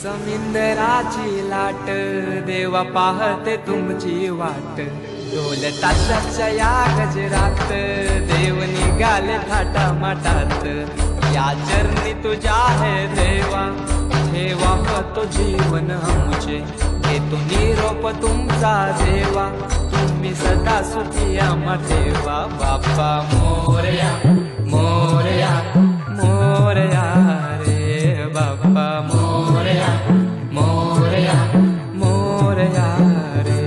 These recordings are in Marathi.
समिंदराची लाट देवा पाहते तुमची वाट, ढोल ताशाच्या या गजरात देव निघाले थाटा माटात. या चरणी तुझ्या है देवा ठेवा तो जीवन आमचे, घेतो निरोप तुमचा देवा तुम्ही सदा सुखी आम्हा ठेवा. बाप्पा मोरया मोरया मोरया रे बाप्पा मोरया मोरया मोरया रे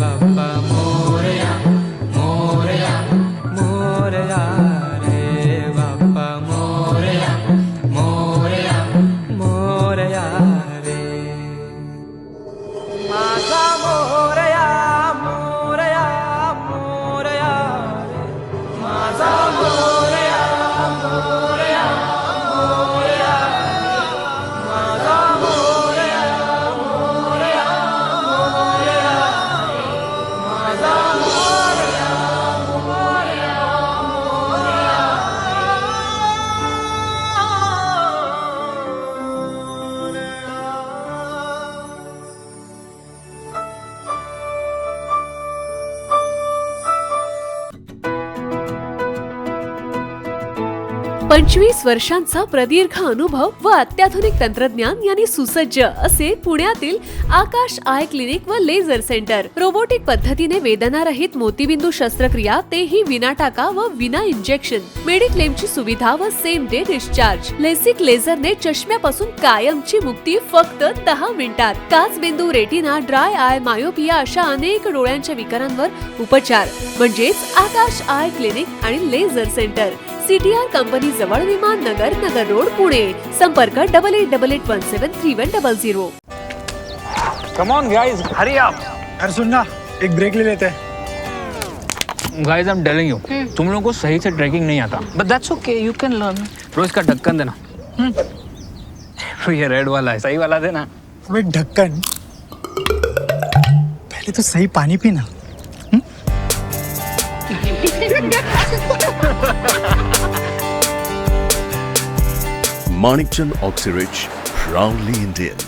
बाप्पा मोरया मोरया मोरया रे बाप्पा मोरया मोरया मोरया रे. माझा मोरया मोरया मोरया रे माझा मोरया मोरया मोरया माझा मोरया मोरया मोरया माझा मोरया मोरया मोरया. 25 वर्षांचा प्रदीर्घ अनुभव व अत्याधुनिक तंत्रज्ञान यांनी सुसज्ज असे पुण्यातील आकाश आय क्लिनिक व लेझर सेंटर. रोबोटिक पद्धतीने वेदनारहित मोतीबिंदू शस्त्रक्रिया, तेही विना टाका व विना इंजेक्शन. मेडिक्लेमची सुविधा व सेम डे डिस्चार्ज. लेसिक लेझरने चष्म्यापासून कायमची मुक्ती फक्त 10 मिनिटात. काचबिंदू, रेटिना, ड्राय आय, मायोपिया अशा अनेक डोळ्यांच्या विकारांवर उपचार म्हणजेच आकाश आय क्लिनिक आणि लेझर सेंटर. CTR कंपनी जवळ, विमान नगर, नगर रोड, पुणे. संपर्क 8888173100. Come on guys, hurry up. अरे सुन ना, एक ब्रेक ले लेते हैं. Guys, I'm telling you, तुम लोगों को सही से ट्रैकिंग नहीं आता. But that's okay, you can learn. रोज का ढक्कन देना. तो ये रेड वाला है, सही वाला देना. अबे ढक्कन, पहले तो सही पानी पीना. Manikchand Oxyrich, proudly Indian.